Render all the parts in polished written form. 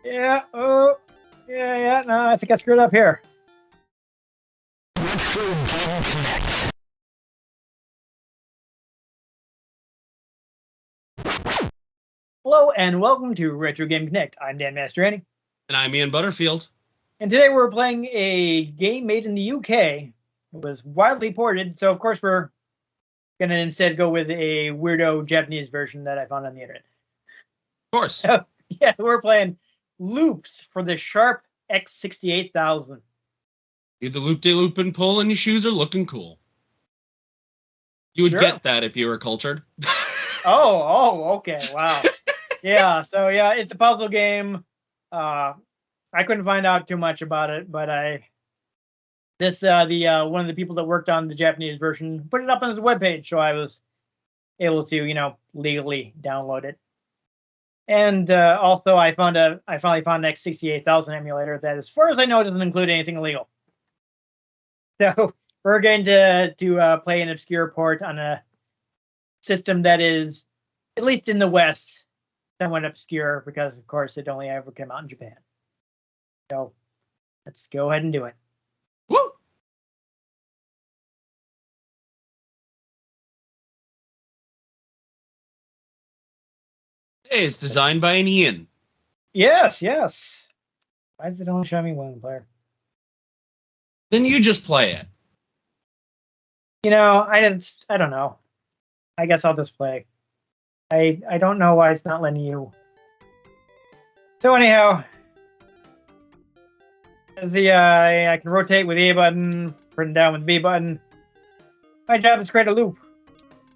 Yeah, oh, yeah, no, I think I screwed up here. Hello, and welcome to Retro Game Connect. I'm Dan Mastriani. And I'm Ian Butterfield. And today we're playing a game made in the UK. It was widely ported, so of course we're going to instead go with a weirdo Japanese version that I found on the internet. Of course. So, yeah, we're playing Loopz for the Sharp X68000. Do the loop-de-loop and pull, and your shoes are looking cool. You would get that if you were cultured. Okay, wow. Yeah, so yeah, it's a puzzle game. I couldn't find out too much about it, but one of the people that worked on the Japanese version put it up on his webpage, so I was able to, legally download it. And also, I finally found an X68000 emulator that, as far as I know, doesn't include anything illegal. So we're going to play an obscure port on a system that is, at least in the West, somewhat obscure because, of course, it only ever came out in Japan. So let's go ahead and do it. Woo! Hey, it's designed by an Ian. Yes. Why does it only show me one player? Then you just play it. I don't know. I guess I'll just play. I don't know why it's not letting you. So anyhow, I can rotate with the A button, print down with the B button. My job is to create a loop.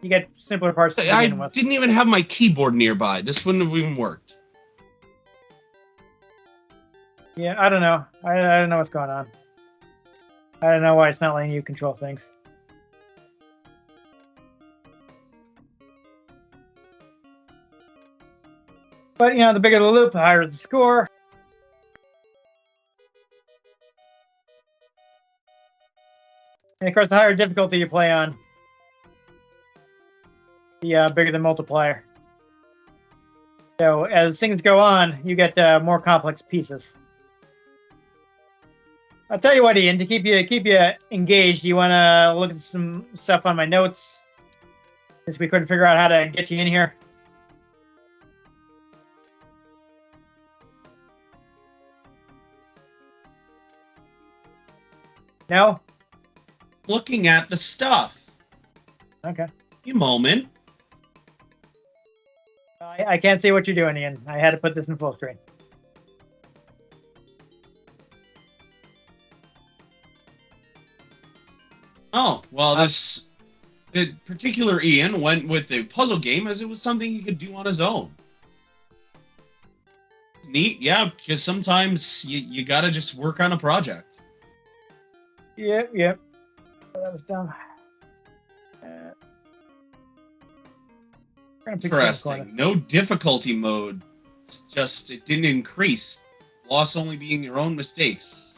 You get simpler parts to begin with. I didn't even have my keyboard nearby. This wouldn't have even worked. Yeah, I don't know. I don't know what's going on. I don't know why it's not letting you control things. But, the bigger the loop, the higher the score. And, of course, the higher difficulty you play on, the bigger the multiplier. So, as things go on, you get more complex pieces. I'll tell you what, Ian, to keep you engaged, you want to look at some stuff on my notes, since we couldn't figure out how to get you in here. No? Looking at the stuff. Okay. A moment. I can't see what you're doing, Ian. I had to put this in full screen. Oh, well, this particular Ian went with a puzzle game as it was something he could do on his own. Neat, yeah, because sometimes you gotta just work on a project. Yep. That was dumb. Interesting. No difficulty mode. It's just, it didn't increase. Loss only being your own mistakes.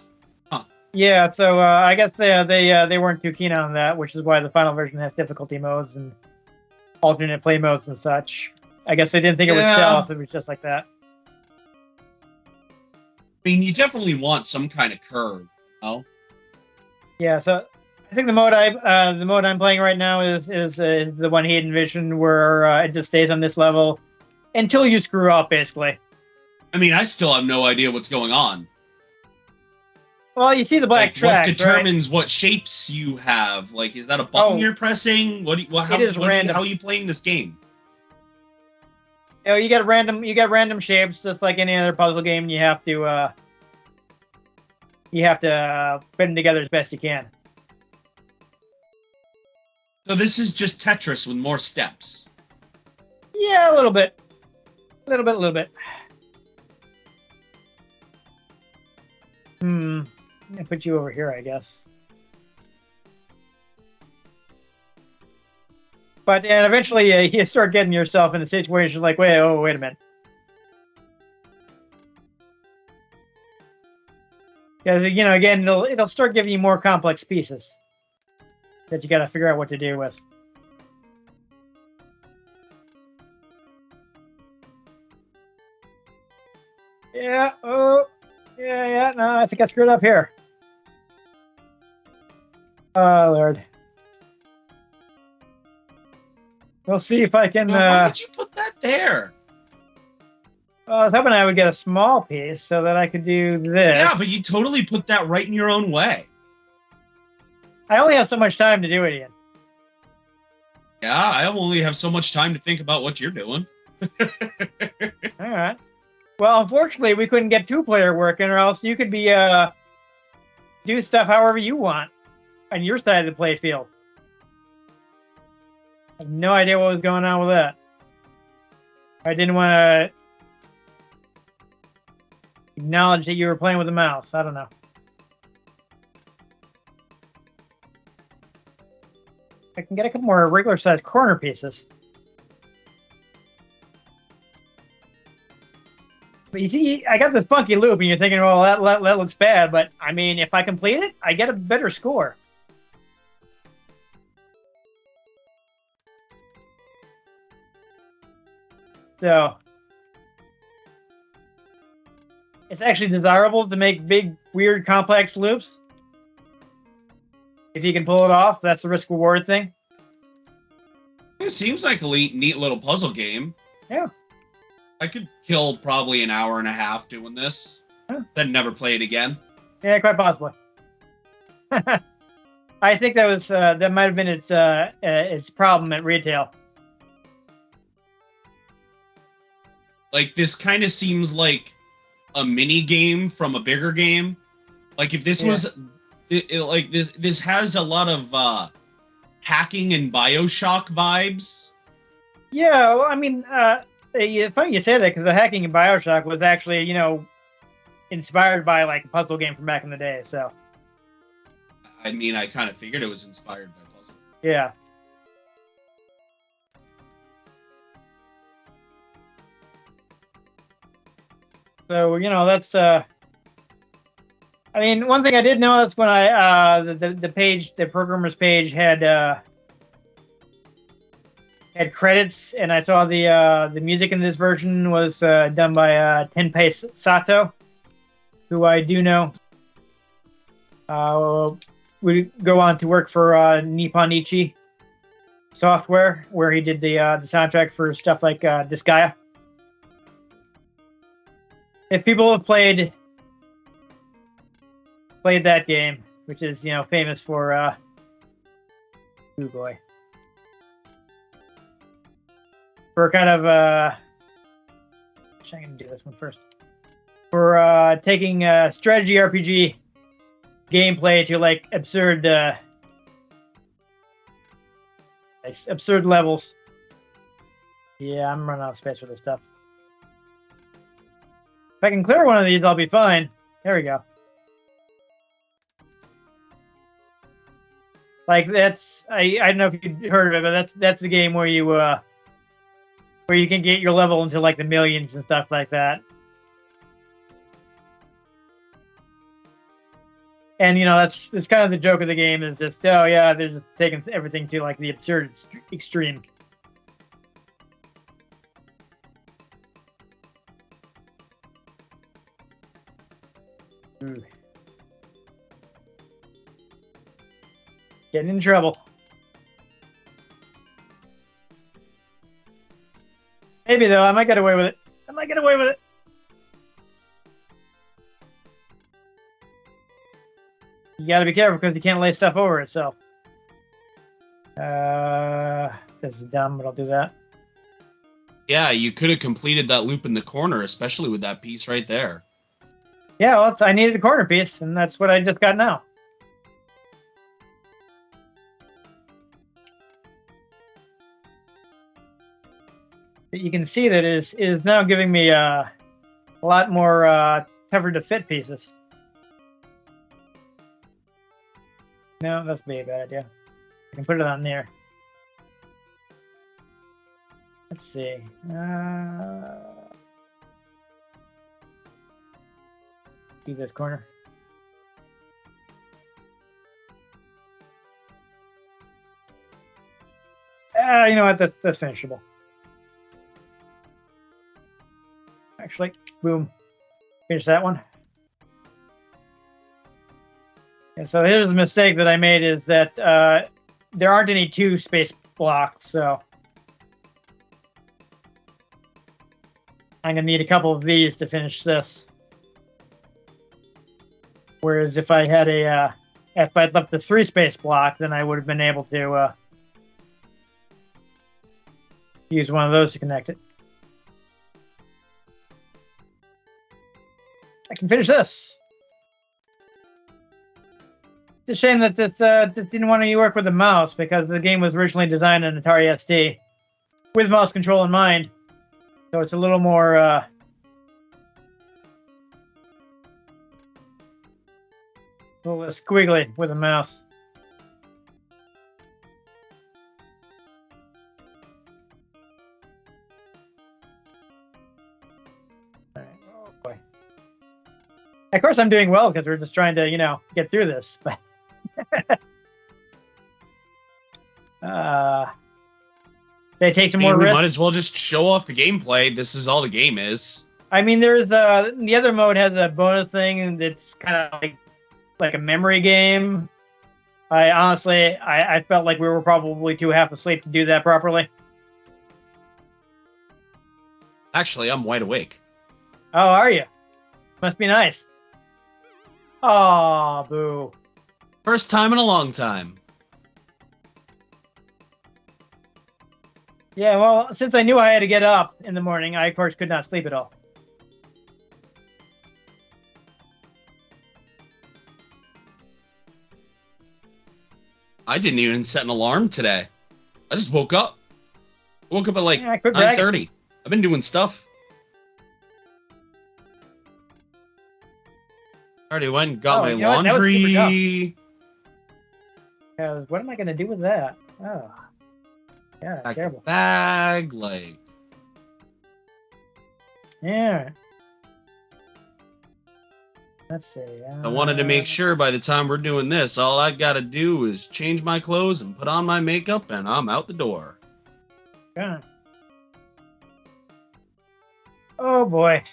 Huh. Yeah, so I guess they weren't too keen on that, which is why the final version has difficulty modes and alternate play modes and such. I guess they didn't think it would sell if it was just like that. I mean, you definitely want some kind of curve, no? Yeah, so I think the mode I'm playing right now is the one he envisioned, where it just stays on this level until you screw up, basically. I mean, I still have no idea what's going on. Well, you see the black tracks, what determines what shapes you have? Like, is that a button you're pressing? Random. How are you playing this game? You get random shapes, just like any other puzzle game. You have to put them together as best you can. So this is just Tetris with more steps. Yeah, a little bit. I'm gonna put you over here, I guess. But and eventually you start getting yourself in a situation like, wait a minute. Because again, it'll start giving you more complex pieces that you got to figure out what to do with. Yeah, Yeah. Oh. Yeah. No, I think I screwed up here. Oh, Lord. We'll see if I can... Why did you put that there? I was hoping I would get a small piece so that I could do this. Yeah, but you totally put that right in your own way. I only have so much time to do it, Ian. Yeah, I only have so much time to think about what you're doing. All right. Well, unfortunately, we couldn't get two-player working, or else you could be do stuff however you want on your side of the play field. I have no idea what was going on with that. I didn't want to acknowledge that you were playing with a mouse. I don't know. I can get a couple more regular-sized corner pieces. But you see, I got this funky loop, and you're thinking, well, that looks bad. But, I mean, if I complete it, I get a better score. So, it's actually desirable to make big, weird, complex loops. If you can pull it off, that's the risk-reward thing. It seems like a neat little puzzle game. Yeah. I could kill probably an hour and a half doing this, then never play it again. Yeah, quite possibly. I think that was that might have been its problem at retail. Like, this kind of seems like a mini game from a bigger game. Like, if this was like this has a lot of hacking and BioShock vibes. Yeah, well, I mean, it's funny you say that, because the hacking in BioShock was actually, you know, inspired by like a puzzle game from back in the day. So. I mean, I kind of figured it was inspired by puzzle. Yeah. So, you know, that's I mean, one thing I did notice when I the programmer's page had credits, and I saw the music in this version was done by Tenpei Sato, who I do know. Would go on to work for Nippon Ichi Software, where he did the soundtrack for stuff like Disgaea. If people have played that game, which is, you know, famous for oh boy, for kind of I'm gonna do this one first, for taking strategy RPG gameplay to like absurd levels. Yeah, I'm running out of space for this stuff. If I can clear one of these, I'll be fine. There we go. Like, that's I don't know if you heard of it, but that's the game where you can get your level into like the millions and stuff like that. And, you know, that's kind of the joke of the game, is just, oh yeah, they're just taking everything to like the absurd extreme. Ooh. Getting in trouble. Maybe though, I might get away with it. You gotta be careful, because you can't lay stuff over itself. This is dumb, but I'll do that. Yeah, you could have completed that loop in the corner, especially with that piece right there. Yeah, well, I needed a corner piece, and that's what I just got now. But you can see that it is now giving me a lot more tougher to fit pieces. No, that's be a bad idea. I can put it on there. Let's see. Do this corner. You know what? That's finishable. Actually, boom. Finish that one. And so here's the mistake that I made is that there aren't any 2 space blocks, so I'm gonna need a couple of these to finish this. Whereas if I had if I'd left the 3 space block, then I would have been able to use one of those to connect it. I can finish this. It's a shame that this didn't want to work with the mouse, because the game was originally designed on Atari ST with mouse control in mind. So it's a little more a little less squiggly with a mouse. All right. Oh boy. Of course, I'm doing well because we're just trying to, get through this. But they take some more we risks. might as well just show off the gameplay. This is all the game is. I mean, there's the other mode has a bonus thing that's kind of like a memory game. I honestly felt like we were probably too half asleep to do that properly. Actually, I'm wide awake. Oh, are you? Must be nice. Oh, boo. First time in a long time. Yeah, well, since I knew I had to get up in the morning, I, of course, could not sleep at all. I didn't even set an alarm today. I just woke up. I woke up at like 9:30. I've been doing stuff. I already went and got my laundry. Because what am I going to do with that? Oh. Yeah, Back terrible. to bag, like. Yeah. Let's see. I wanted to make sure by the time we're doing this, all I gotta do is change my clothes and put on my makeup, and I'm out the door. Yeah. Oh boy.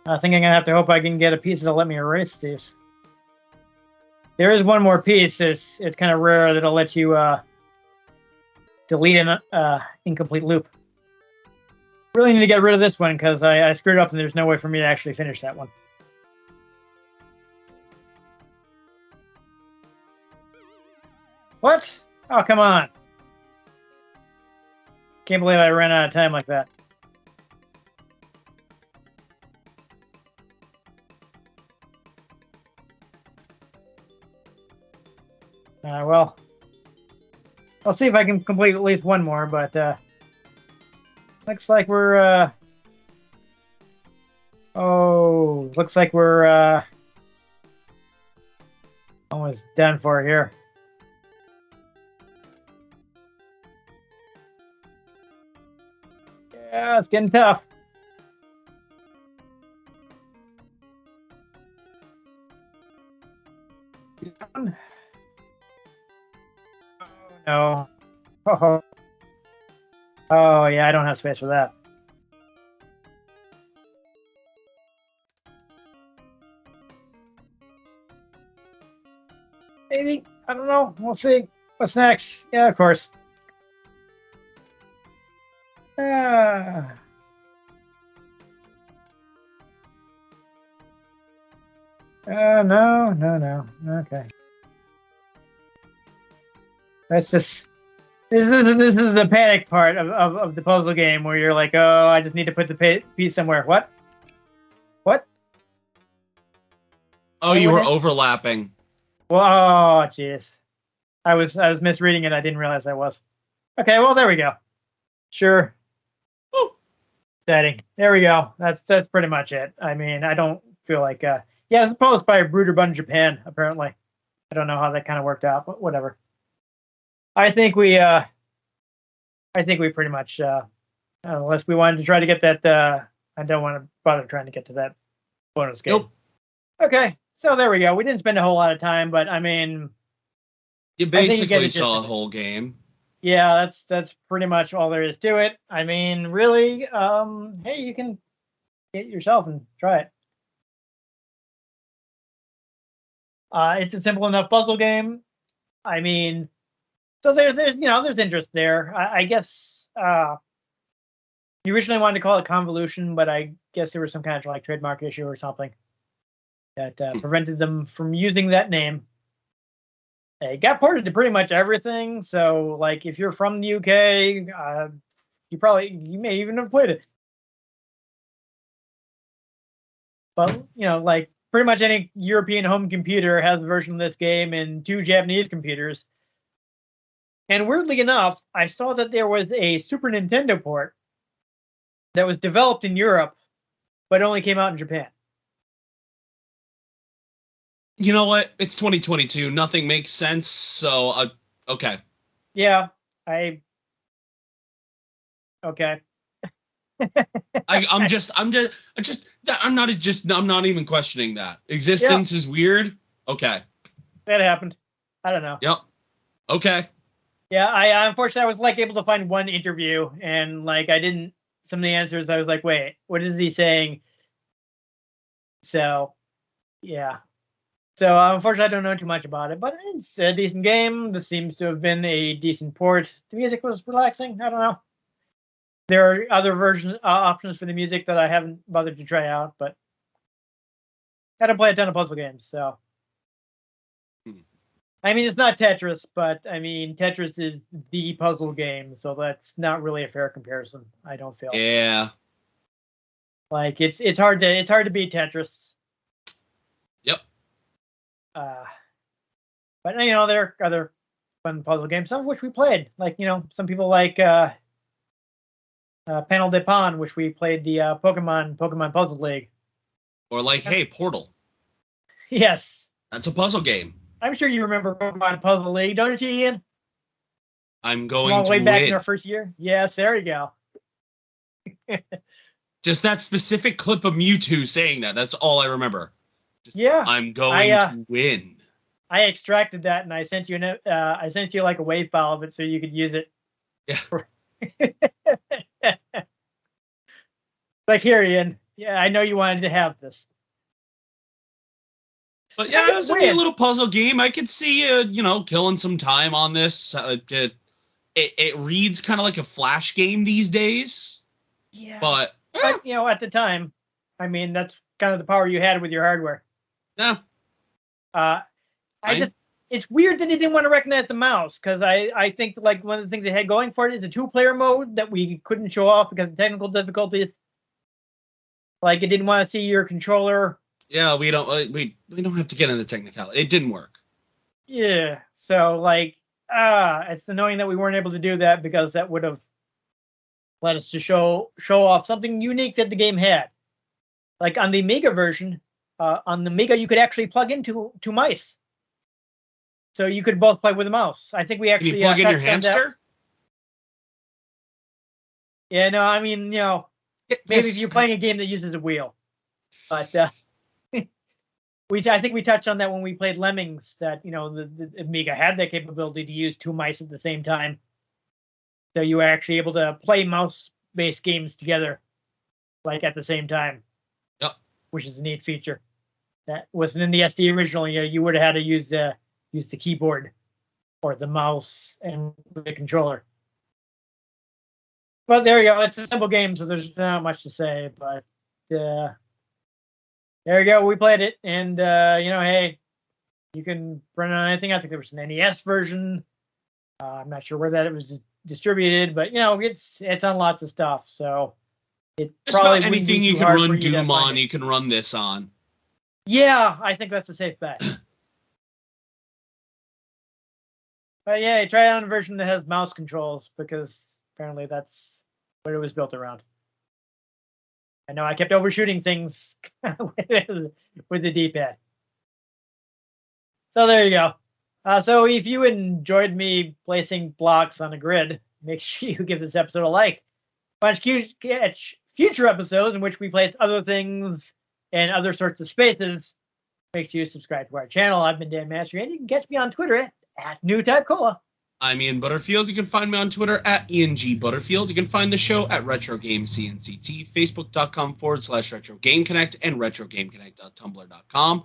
I think I'm gonna have to hope I can get a piece that'll let me erase these. There is one more piece. It's kind of rare that'll let you delete an incomplete loop. Really need to get rid of this one because I screwed up and there's no way for me to actually finish that one. What? Oh, come on. Can't believe I ran out of time like that. Well, I'll see if I can complete at least one more, but looks like we're almost done for here. Yeah, it's getting tough. No. Oh. Oh, yeah, I don't have space for that. Maybe. I don't know. We'll see. What's next? Yeah, of course. No. Okay. That's just this is the panic part of the puzzle game where you're like, oh, I just need to put the piece somewhere. What? Oh, you were overlapping. Well, oh, jeez. I was misreading it. I didn't realize I was. Okay, well, there we go. Sure. Woo. Setting. There we go. That's pretty much it. I mean, I don't feel like yeah, it's posed by Bruderbun Japan, apparently. I don't know how that kind of worked out, but whatever. I think we pretty much unless we wanted to try to get that I don't want to bother trying to get to that bonus game. Nope. Okay, so there we go. We didn't spend a whole lot of time, but I mean, You basically saw the whole game. Yeah, that's pretty much all there is to it. I mean, really, hey, you can get it yourself and try it. It's a simple enough puzzle game. I mean, so there's interest there. I guess you originally wanted to call it Convolution, but I guess there was some kind of like trademark issue or something that prevented them from using that name. It got ported to pretty much everything. So like, if you're from the UK, you may even have played it. But like pretty much any European home computer has a version of this game, and 2 Japanese computers. And weirdly enough, I saw that there was a Super Nintendo port that was developed in Europe, but only came out in Japan. You know what? It's 2022. Nothing makes sense. So, okay. Yeah, okay. I'm not even questioning that. Existence is weird. Okay. That happened. I don't know. Yep. Okay. Yeah, I unfortunately I was like able to find one interview, and like some of the answers I was like, wait, what is he saying? So yeah. So unfortunately I don't know too much about it, but it's a decent game. This seems to have been a decent port. The music was relaxing. I don't know. There are other options for the music that I haven't bothered to try out, but I don't play a ton of puzzle games, so. I mean, it's not Tetris, but I mean, Tetris is the puzzle game, so that's not really a fair comparison. I don't feel. Yeah. Like it's hard to beat Tetris. Yep. But there are other fun puzzle games, some of which we played. Like some people like Panel de Pon, which we played the Pokemon Puzzle League. Or like, hey, Portal. Yes. That's a puzzle game. I'm sure you remember Pokemon Puzzle League, don't you, Ian? I'm going to way back win. in our first year. Yes, there you go. Just that specific clip of Mewtwo saying that. That's all I remember. Yeah. I'm going to win. I extracted that and I sent you like a wave file of it so you could use it. Yeah. Like, here, Ian. Yeah, I know you wanted to have this. But yeah, it was a neat little puzzle game. I could see killing some time on this. It reads kind of like a Flash game these days. Yeah. But at the time, I mean, that's kind of the power you had with your hardware. Yeah. It's weird that they didn't want to recognize the mouse, because I think like one of the things they had going for it is a 2-player mode that we couldn't show off because of technical difficulties. Like, it didn't want to see your controller. Yeah, we don't have to get into technicality. It didn't work. Yeah. So like, it's annoying that we weren't able to do that, because that would have let us to show off something unique that the game had. Like on the Mega version, on the Mega you could actually plug into 2 mice. So you could both play with a mouse. I think we actually Can you plug in your hamster? Yeah, no, I mean, maybe if you're playing a game that uses a wheel. But I think we touched on that when we played Lemmings, that the Amiga had that capability to use 2 mice at the same time. So you were actually able to play mouse-based games together, like at the same time. Yep. Which is a neat feature. That wasn't in the SD originally. You would have had to use the keyboard or the mouse and the controller. But there you go. It's a simple game, so there's not much to say. But there you go. We played it, and hey, you can run it on anything. I think there was an NES version. I'm not sure where that it was distributed, but it's on lots of stuff. So it just probably about anything you can run Doom on, you can run this on. Yeah, I think that's a safe bet. But yeah, try out a version that has mouse controls, because apparently that's what it was built around. I know I kept overshooting things with the D-pad. So there you go. So if you enjoyed me placing blocks on a grid, make sure you give this episode a like. Watch future episodes in which we place other things and other sorts of spaces. Make sure you subscribe to our channel. I've been Dan Mastriani. You can catch me on Twitter at NewTypeCola. I'm Ian Butterfield. You can find me on Twitter at IanG Butterfield. You can find the show at Retro Game CNCT, Facebook.com/RetroGameConnect, and RetroGameConnect.tumblr.com.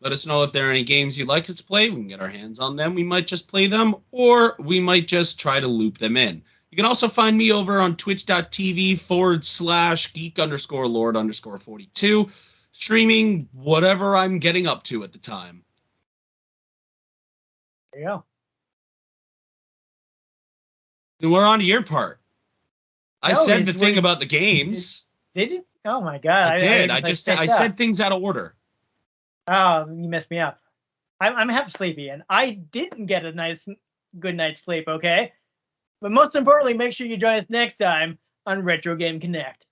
Let us know if there are any games you'd like us to play. We can get our hands on them. We might just play them, or we might just try to loop them in. You can also find me over on twitch.tv/geek_lord_42, streaming whatever I'm getting up to at the time. There you go. And we're on to your part. I No, said the it's thing what- about the games. Did you? Oh my god! I did. I guess said things out of order. Oh, you messed me up. I'm half sleepy, and I didn't get a good night's sleep. Okay, but most importantly, make sure you join us next time on Retro Game Connect.